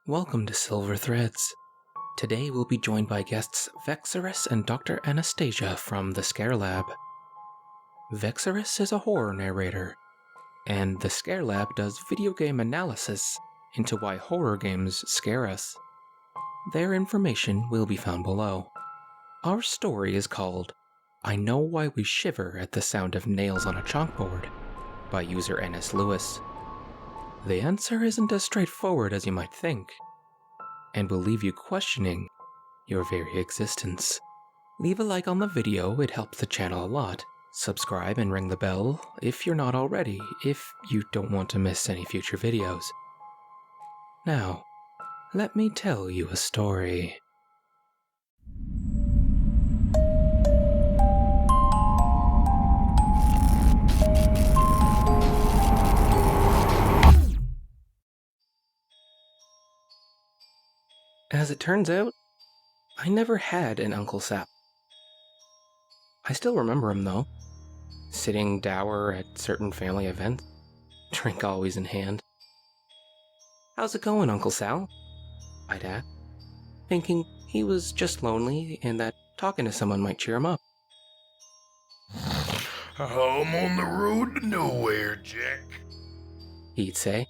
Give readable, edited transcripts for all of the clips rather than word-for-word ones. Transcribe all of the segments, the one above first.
Welcome to silverThreads. Today we'll be joined by guests Vexarus and Dr. Anastasia from TheScareLab. Vexarus is a horror narrator, and TheScareLab does video game analysis into why horror games scare us. Their information will be found below. Our story is called I Know Why We Shiver at the Sound of Nails on a Chalkboard by user nslewis. The answer isn't as straightforward as you might think, and will leave you questioning your very existence. Leave a like on the video, it helps the channel a lot. Subscribe and ring the bell if you're not already, if you don't want to miss any future videos. Now, let me tell you a story. As it turns out, I never had an Uncle Sal. I still remember him though, sitting dour at certain family events, drink always in hand. "How's it going, Uncle Sal?" I'd ask, thinking he was just lonely and that talking to someone might cheer him up. "I'm on the road to nowhere, Jack," He'd say.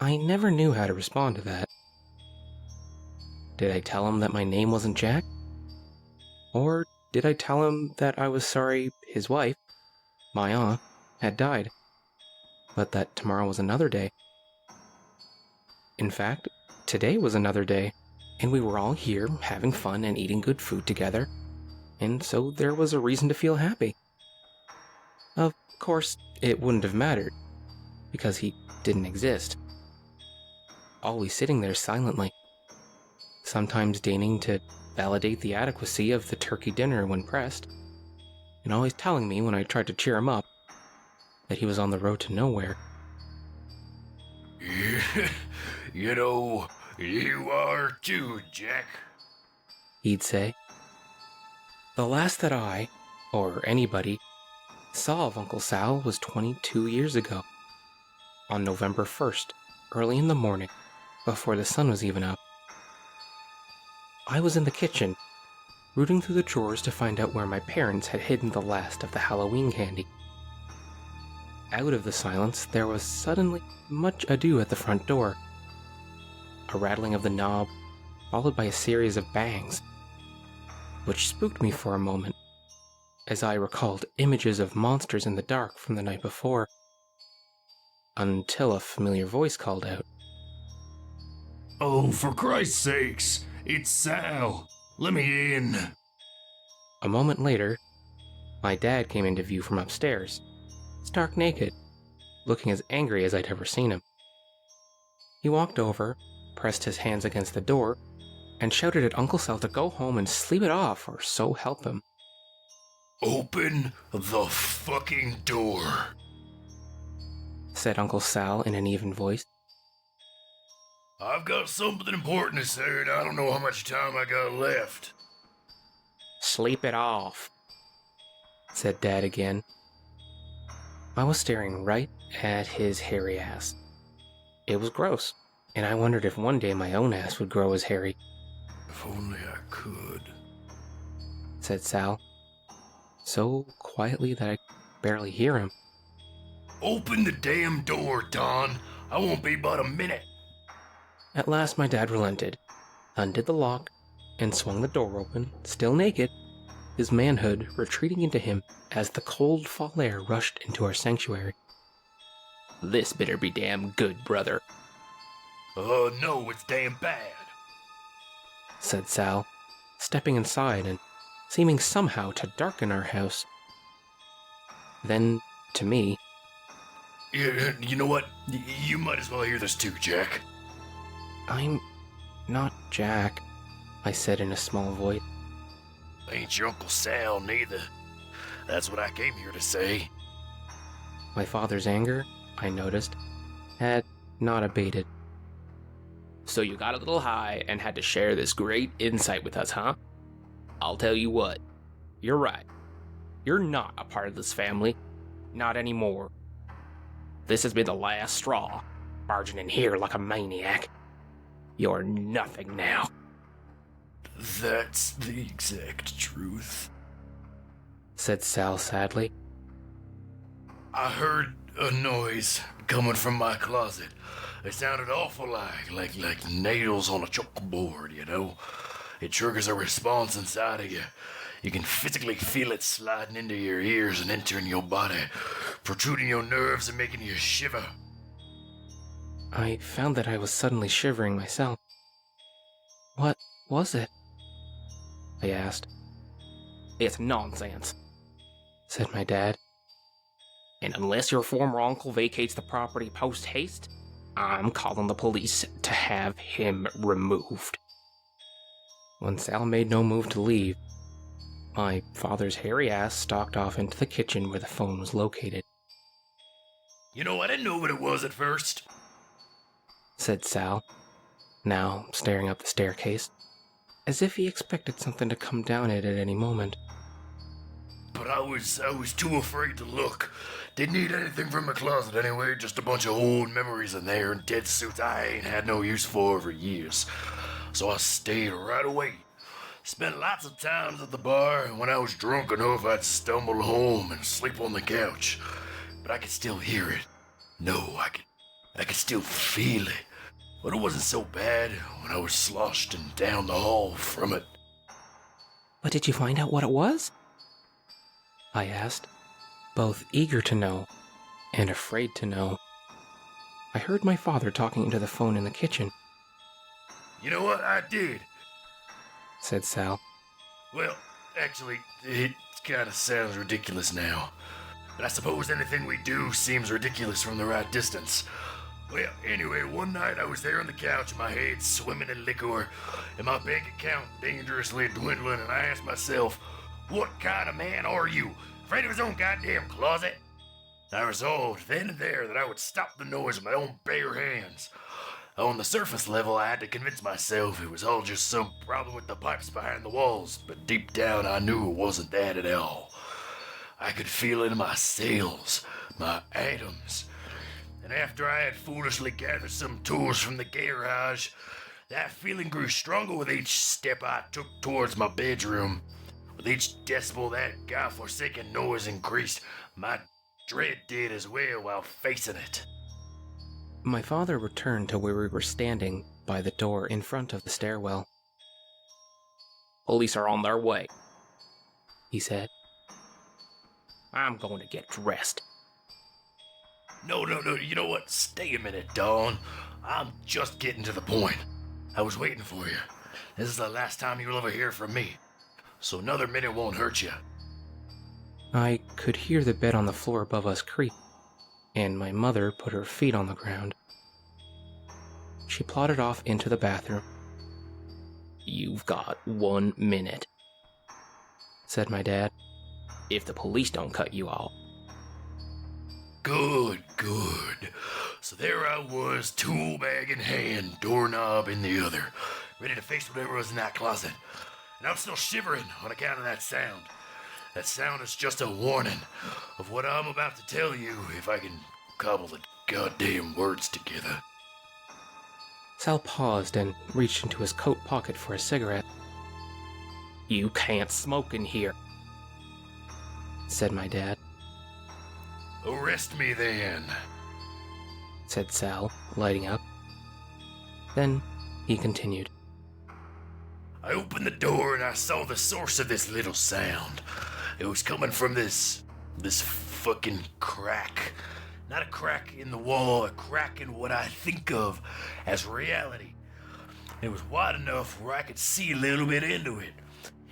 I never knew how to respond to that. Did I tell him that my name wasn't Jack? Or did I tell him that I was sorry his wife, my aunt, had died, but that tomorrow was another day? In fact, today was another day, and we were all here having fun and eating good food together, and so there was a reason to feel happy. Of course, it wouldn't have mattered, because he didn't exist. Always sitting there silently, sometimes deigning to validate the adequacy of the turkey dinner when pressed, and always telling me when I tried to cheer him up that he was on the road to nowhere. "You know, you are too, Jack," He'd say. The last that I, or anybody, saw of Uncle Sal was 22 years ago, on November 1st, early in the morning, before the sun was even up. I was in the kitchen, rooting through the drawers to find out where my parents had hidden the last of the Halloween candy. Out of the silence, there was suddenly much ado at the front door. A rattling of the knob, followed by a series of bangs, which spooked me for a moment, as I recalled images of monsters in the dark from the night before, until a familiar voice called out, "Oh, for Christ's sakes, it's Sal. Let me in." A moment later, my dad came into view from upstairs, stark naked, looking as angry as I'd ever seen him. He walked over, pressed his hands against the door, and shouted at Uncle Sal to go home and sleep it off, or so help him. "Open the fucking door," said Uncle Sal in an even voice. "I've got something important to say, and I don't know how much time I got left." "Sleep it off," said Dad again. I was staring right at his hairy ass. It was gross, and I wondered if one day my own ass would grow as hairy. "If only I could," said Sal, so quietly that I could barely hear him. "Open the damn door, Don. I won't be but a minute." At last my dad relented, undid the lock, and swung the door open, still naked, his manhood retreating into him as the cold fall air rushed into our sanctuary. "This better be damn good, brother," No, it's damn bad," said Sal, stepping inside and seeming somehow to darken our house. Then, to me, You know what? You might as well hear this too, Jack." "I'm not Jack," I said in a small voice. "Ain't your Uncle Sal neither. That's what I came here to say." My father's anger, I noticed, had not abated. "So you got a little high and had to share this great insight with us, huh? I'll tell you what, you're right. You're not a part of this family. Not anymore. This has been the last straw, barging in here like a maniac. You're nothing now. That's the exact truth, said Sal sadly. I heard a noise coming from my closet. It sounded awful like nails on a chalkboard, you know? It triggers a response inside of you. You can physically feel it sliding into your ears and entering your body, protruding your nerves and making you shiver. I found that I was suddenly shivering myself. What was it? I asked. It's nonsense, said my dad. And unless your former uncle vacates the property post-haste, I'm calling the police to have him removed. When Sal made no move to leave, my father's hairy ass stalked off into the kitchen where the phone was located. You know, I didn't know what it was at first, said Sal, now staring up the staircase, as if he expected something to come down it at any moment. But I was too afraid to look. Didn't need anything from the closet anyway, just a bunch of old memories in there and dead suits I ain't had no use for years. So I stayed right away. Spent lots of times at the bar, and when I was drunk enough, I'd stumble home and sleep on the couch. But I could still hear it. No, I could still feel it. But it wasn't so bad when I was sloshed and down the hall from it. But did you find out what it was? I asked, both eager to know and afraid to know. I heard my father talking into the phone in the kitchen. You know what? I did, said Sal. Well, actually, it kind of sounds ridiculous now. But I suppose anything we do seems ridiculous from the right distance. Well, anyway, one night I was there on the couch, my head swimming in liquor, and my bank account dangerously dwindling, and I asked myself, what kind of man are you? Afraid of his own goddamn closet? I resolved then and there that I would stop the noise with my own bare hands. On the surface level, I had to convince myself it was all just some problem with the pipes behind the walls, but deep down I knew it wasn't that at all. I could feel it in my cells, my atoms. And after I had foolishly gathered some tools from the garage, that feeling grew stronger with each step I took towards my bedroom. With each decibel that godforsaken noise increased, my dread did as well while facing it. My father returned to where we were standing by the door in front of the stairwell. Police are on their way, he said. I'm going to get dressed. No, you know what? Stay a minute, Dawn. I'm just getting to the point. I was waiting for you. This is the last time you'll ever hear from me. So another minute won't hurt you. I could hear the bed on the floor above us creak, and my mother put her feet on the ground. She plodded off into the bathroom. You've got 1 minute, said my dad, if the police don't cut you off. Good. So there I was, tool bag in hand, doorknob in the other, ready to face whatever was in that closet. And I'm still shivering on account of that sound. That sound is just a warning of what I'm about to tell you if I can cobble the goddamn words together. Sal paused and reached into his coat pocket for a cigarette. You can't smoke in here, said my dad. Arrest me then, said Sal, lighting up. Then he continued. I opened the door and I saw the source of this little sound. It was coming from this fucking crack. Not a crack in the wall, a crack in what I think of as reality. It was wide enough where I could see a little bit into it.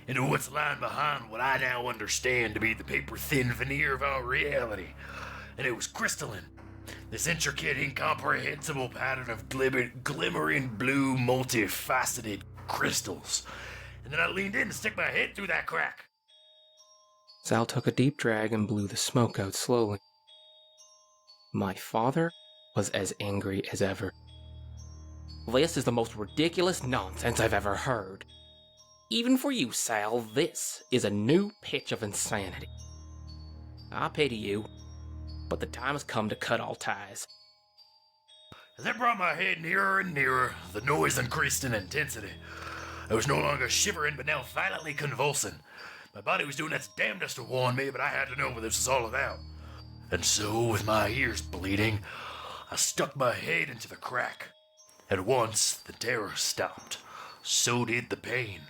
Into what's lying behind what I now understand to be the paper-thin veneer of our reality. And it was crystalline. This intricate, incomprehensible pattern of glimmering blue, multifaceted crystals. And then I leaned in to stick my head through that crack. Sal took a deep drag and blew the smoke out slowly. My father was as angry as ever. This is the most ridiculous nonsense I've ever heard. Even for you, Sal, this is a new pitch of insanity. I pity you, but the time has come to cut all ties. As I brought my head nearer and nearer, the noise increased in intensity. I was no longer shivering, but now violently convulsing. My body was doing its damnedest to warn me, but I had to know what this was all about. And so, with my ears bleeding, I stuck my head into the crack. At once, the terror stopped. So did the pain.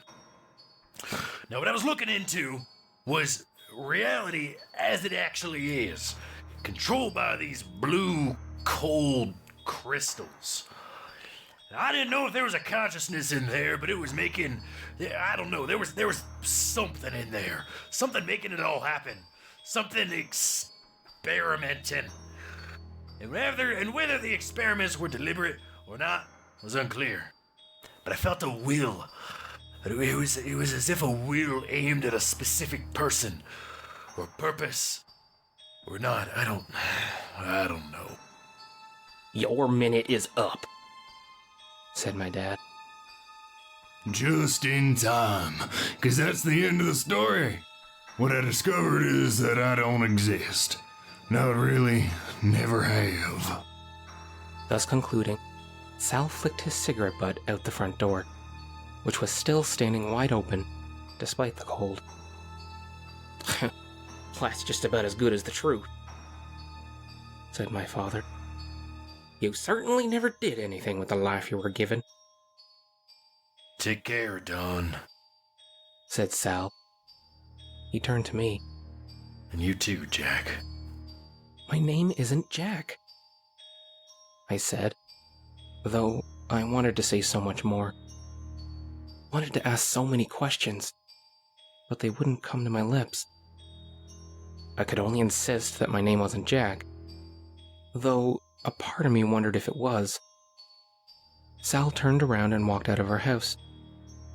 Now, what I was looking into was reality as it actually is, controlled by these blue, cold crystals. Now, I didn't know if there was a consciousness in there, but it was making, I don't know, there was something in there. Something making it all happen. Something experimenting. And whether the experiments were deliberate or not was unclear. But I felt a will. It was as if a will aimed at a specific person, or purpose, or not. I don't know. Your minute is up, said my dad. Just in time, because that's the end of the story. What I discovered is that I don't exist. Not really, never have. Thus concluding, Sal flicked his cigarette butt out the front door, which was still standing wide open, despite the cold. That's just about as good as the truth, said my father. You certainly never did anything with the life you were given. Take care, Don. Said Sal. He turned to me. And you too, Jack. My name isn't Jack, I said, though I wanted to say so much more. Wanted to ask so many questions, but they wouldn't come to my lips. I could only insist that my name wasn't Jack, though a part of me wondered if it was. Sal turned around and walked out of our house,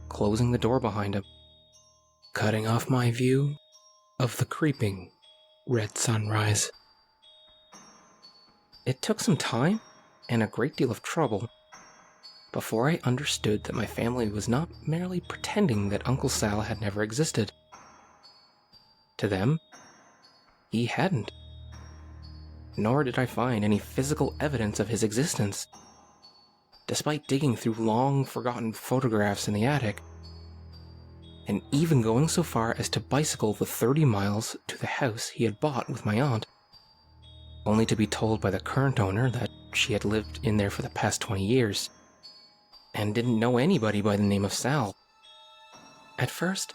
closing the door behind him, cutting off my view of the creeping red sunrise. It took some time and a great deal of trouble before I understood that my family was not merely pretending that Uncle Sal had never existed. To them, he hadn't. Nor did I find any physical evidence of his existence. Despite digging through long-forgotten photographs in the attic, and even going so far as to bicycle the 30 miles to the house he had bought with my aunt, only to be told by the current owner that she had lived in there for the past 20 years, and didn't know anybody by the name of Sal. At first,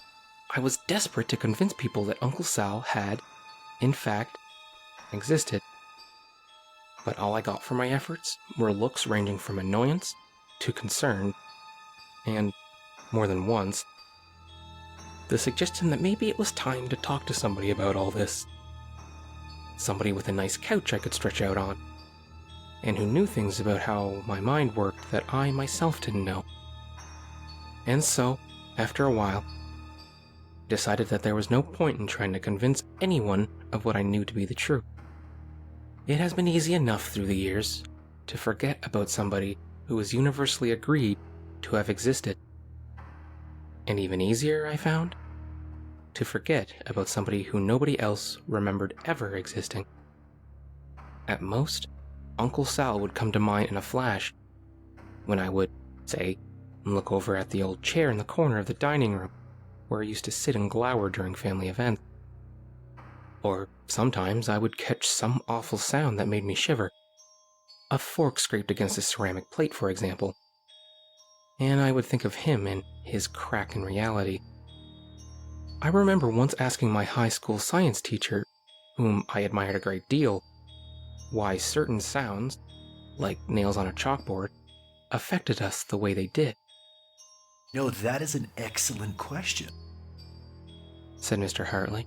I was desperate to convince people that Uncle Sal had, in fact, existed. But all I got for my efforts were looks ranging from annoyance to concern, and, more than once, the suggestion that maybe it was time to talk to somebody about all this. Somebody with a nice couch I could stretch out on, and who knew things about how my mind worked that I myself didn't know. And so, after a while, decided that there was no point in trying to convince anyone of what I knew to be the truth. It has been easy enough through the years to forget about somebody who was universally agreed to have existed. And even easier, I found, to forget about somebody who nobody else remembered ever existing. At most, Uncle Sal would come to mind in a flash, when I would, say, look over at the old chair in the corner of the dining room, where I used to sit and glower during family events. Or sometimes I would catch some awful sound that made me shiver. A fork scraped against a ceramic plate, for example. And I would think of him and his crack in reality. I remember once asking my high school science teacher, whom I admired a great deal, why certain sounds, like nails on a chalkboard, affected us the way they did. No, that is an excellent question, said Mr. Hartley.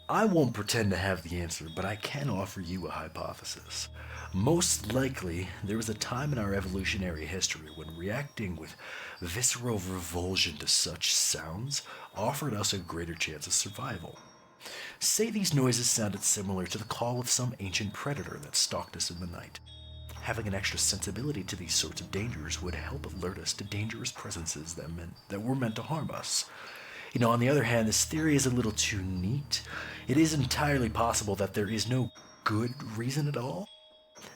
I won't pretend to have the answer, but I can offer you a hypothesis. Most likely, there was a time in our evolutionary history when reacting with visceral revulsion to such sounds offered us a greater chance of survival. Say these noises sounded similar to the call of some ancient predator that stalked us in the night. Having an extra sensibility to these sorts of dangers would help alert us to dangerous presences that were meant to harm us. On the other hand, this theory is a little too neat. It is entirely possible that there is no good reason at all.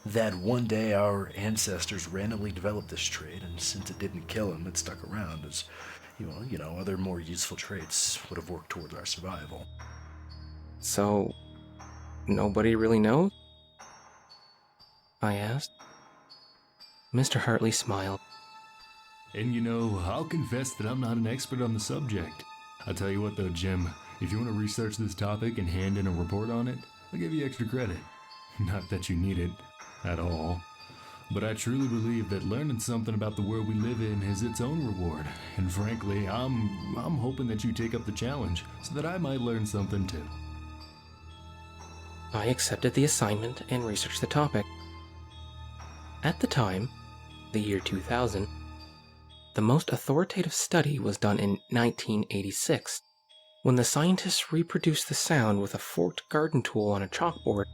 that one day our ancestors randomly developed this trait, and since it didn't kill them, it stuck around as, other more useful traits would have worked towards our survival. So, nobody really knows? I asked. Mr. Hartley smiled. And I'll confess that I'm not an expert on the subject. I'll tell you what though, Jim, if you want to research this topic and hand in a report on it, I'll give you extra credit. Not that you need it at all. But I truly believe that learning something about the world we live in is its own reward. And frankly, I'm hoping that you take up the challenge so that I might learn something too. I accepted the assignment and researched the topic. At the time, the year 2000, the most authoritative study was done in 1986, when the scientists reproduced the sound with a forked garden tool on a chalkboard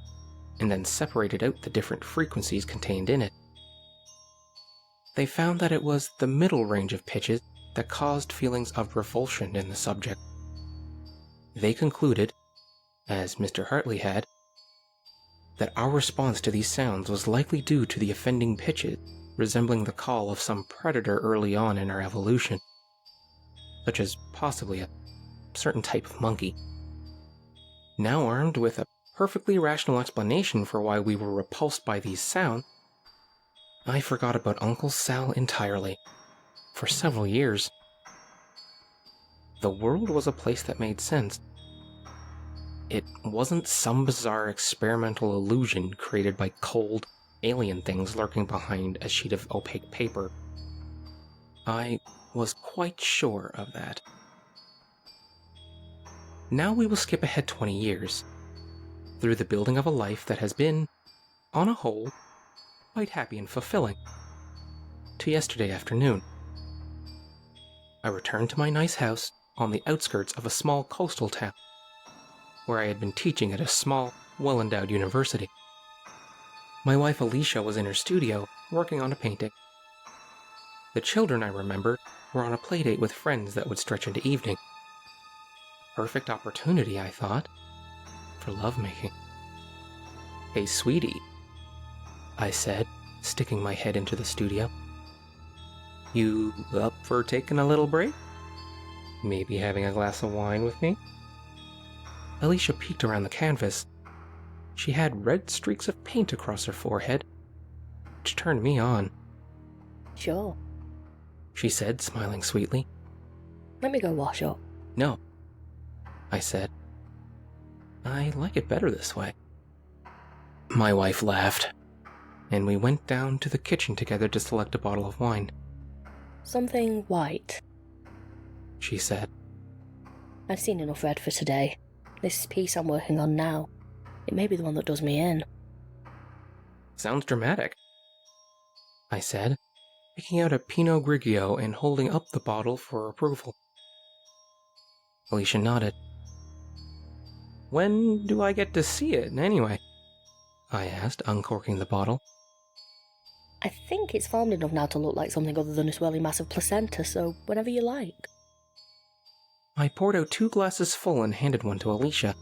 and then separated out the different frequencies contained in it. They found that it was the middle range of pitches that caused feelings of revulsion in the subject. They concluded, as Mr. Hartley had, that our response to these sounds was likely due to the offending pitches resembling the call of some predator early on in our evolution, such as possibly a certain type of monkey. Now armed with a perfectly rational explanation for why we were repulsed by these sounds, I forgot about Uncle Sal entirely, for several years. The world was a place that made sense. It wasn't some bizarre experimental illusion created by cold, alien things lurking behind a sheet of opaque paper. I was quite sure of that. Now we will skip ahead 20 years, through the building of a life that has been, on a whole, quite happy and fulfilling, to yesterday afternoon. I returned to my nice house on the outskirts of a small coastal town, where I had been teaching at a small, well-endowed university. My wife Alicia was in her studio, working on a painting. The children, I remembered, were on a playdate with friends that would stretch into evening. Perfect opportunity, I thought, for lovemaking. "Hey, sweetie," I said, sticking my head into the studio. "You up for taking a little break? Maybe having a glass of wine with me?" Alicia peeked around the canvas. She had red streaks of paint across her forehead, which turned me on. "Sure," she said, smiling sweetly. "Let me go wash up." "No," I said. "I like it better this way." My wife laughed, and we went down to the kitchen together to select a bottle of wine. "Something white," she said. "I've seen enough red for today. This piece I'm working on now, it may be the one that does me in." "Sounds dramatic," I said, picking out a Pinot Grigio and holding up the bottle for approval. Alicia nodded. "When do I get to see it, anyway?" I asked, uncorking the bottle. "I think it's formed enough now to look like something other than a swirly mass of placenta, so whenever you like." I poured out 2 glasses full and handed one to Alicia.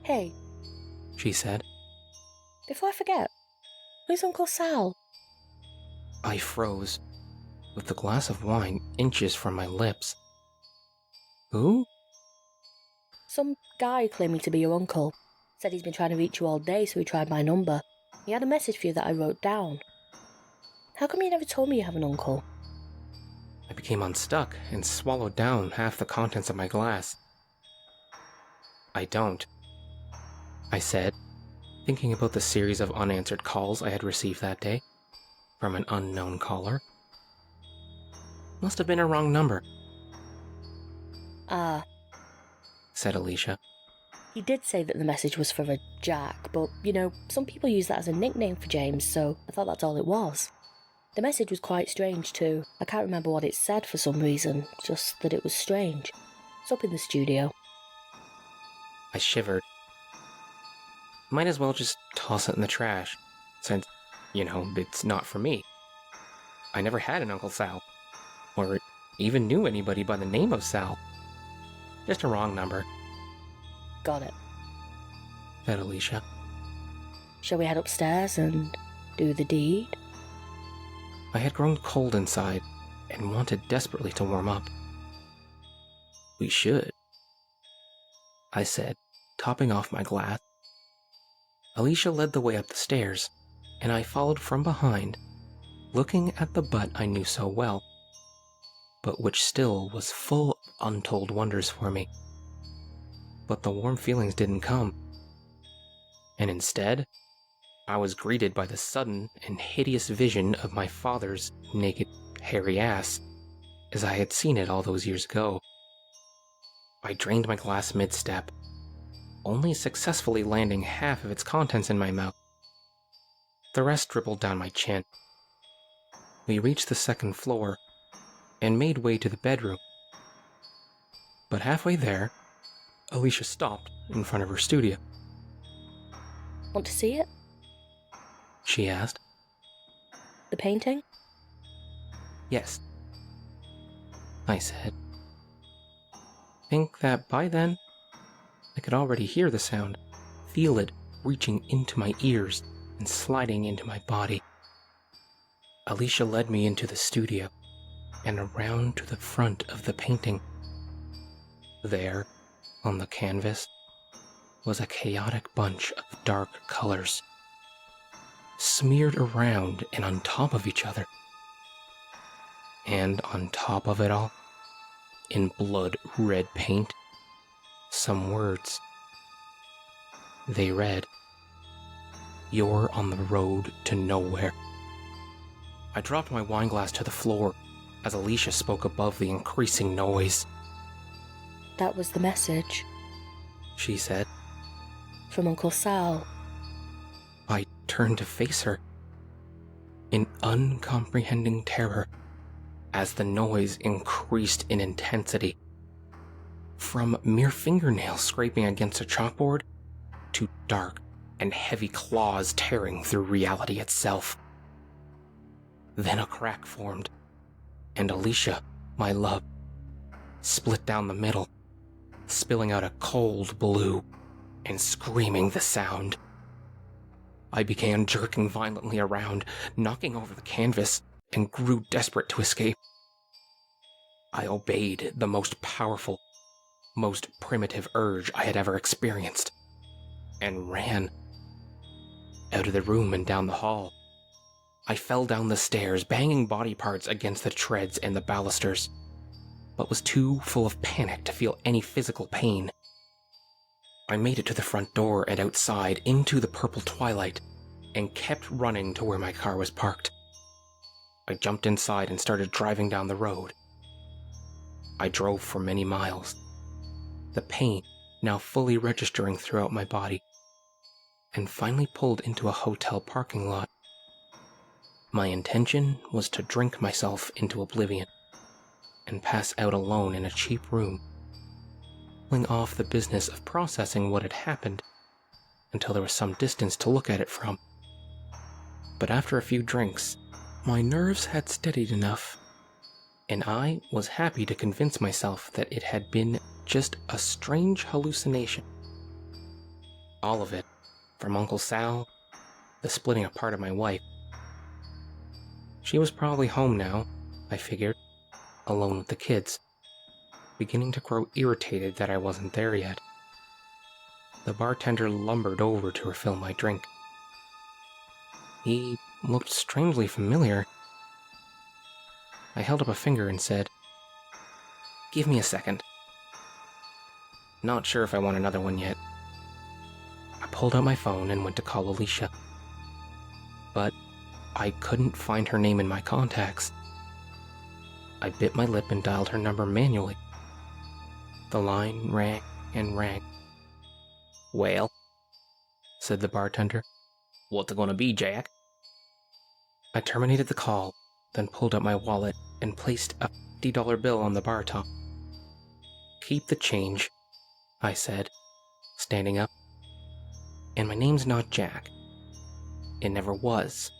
"Hey," she said. "before I forget, who's Uncle Sal?" I froze, with the glass of wine inches from my lips. "Who?" "Some guy claiming to be your uncle. Said he's been trying to reach you all day, so he tried my number. He had a message for you that I wrote down. How come you never told me you have an uncle?" I became unstuck and swallowed down half the contents of my glass. "I don't," I said, thinking about the series of unanswered calls I had received that day from an unknown caller. Must have been a wrong number, "Ah, said Alicia. he did say that the message was for a Jack, but, some people use that as a nickname for James, so I thought that's all it was. The message was quite strange too. I can't remember what it said for some reason, just that it was strange. It's up in the studio." I shivered. Might as well just toss it in the trash, since, it's not for me. I never had an Uncle Sal, or even knew anybody by the name of Sal. Just a wrong number, "Got it." said Alicia. Shall we head upstairs and do the deed? I had grown cold inside and wanted desperately to warm up. We should, I said, topping off my glass. Alicia led the way up the stairs, and I followed from behind, looking at the butt I knew so well, but which still was full of untold wonders for me. But the warm feelings didn't come, and instead, I was greeted by the sudden and hideous vision of my father's naked, hairy ass, as I had seen it all those years ago. I drained my glass mid-step, only successfully landing half of its contents in my mouth. The rest dribbled down my chin. We reached the second floor and made way to the bedroom. But halfway there, Alicia stopped in front of her studio. Want to see it? She asked. The painting? Yes, I said. Think that by then, I could already hear the sound, feel it reaching into my ears and sliding into my body. Alicia led me into the studio and around to the front of the painting. There, on the canvas, was a chaotic bunch of dark colors, smeared around and on top of each other. And on top of it all, in blood-red paint, some words. They read, "You're on the road to nowhere." I dropped my wine glass to the floor as Alicia spoke above the increasing noise. That was the message. She said. From Uncle Sal. I turned to face her in uncomprehending terror as the noise increased in intensity. From mere fingernails scraping against a chalkboard to dark and heavy claws tearing through reality itself. Then a crack formed, and Alicia, my love, split down the middle, spilling out a cold blue and screaming the sound. I began jerking violently around, knocking over the canvas, and grew desperate to escape. I obeyed the most powerful, most primitive urge I had ever experienced, and ran out of the room and down the hall. I fell down the stairs, banging body parts against the treads and the balusters, but was too full of panic to feel any physical pain. I made it to the front door and outside into the purple twilight, and kept running to where my car was parked. I jumped inside and started driving down the road. I drove for many miles, the pain now fully registering throughout my body, and finally pulled into a hotel parking lot. My intention was to drink myself into oblivion and pass out alone in a cheap room, pulling off the business of processing what had happened until there was some distance to look at it from. But after a few drinks, my nerves had steadied enough, and I was happy to convince myself that it had been just a strange hallucination. All of it, from Uncle Sal, the splitting apart of my wife. She was probably home now, I figured, alone with the kids, beginning to grow irritated that I wasn't there yet. The bartender lumbered over to refill my drink. He looked strangely familiar. I held up a finger and said, "Give me a second." Not sure if I want another one yet. I pulled out my phone and went to call Alicia. But I couldn't find her name in my contacts. I bit my lip and dialed her number manually. The line rang and rang. "Well," said the bartender. "What's it gonna be, Jack?" I terminated the call, then pulled out my wallet and placed a $50 bill on the bar top. "Keep the change," I said, standing up. "And my name's not Jack. It never was.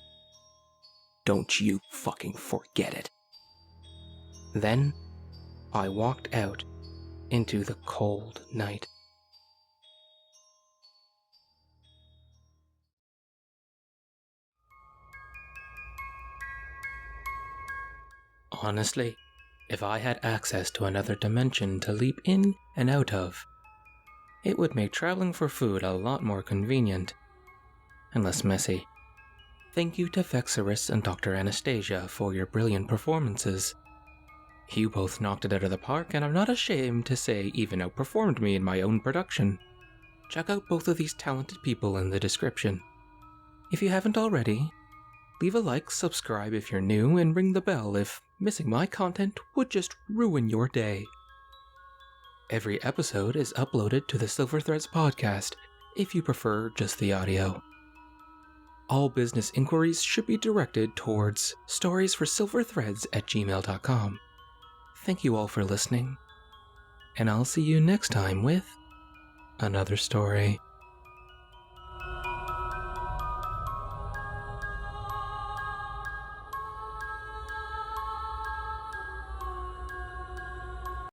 Don't you fucking forget it." Then I walked out into the cold night. Honestly, if I had access to another dimension to leap in and out of, it would make traveling for food a lot more convenient and less messy. Thank you to Vexarus and Dr. Anastasia for your brilliant performances. You both knocked it out of the park, and I'm not ashamed to say even outperformed me in my own production. Check out both of these talented people in the description. If you haven't already, leave a like, subscribe if you're new, and ring the bell if missing my content would just ruin your day. Every episode is uploaded to the SilverThreads podcast if you prefer just the audio. All business inquiries should be directed towards storiesforsilverthreads@gmail.com. Thank you all for listening, and I'll see you next time with another story.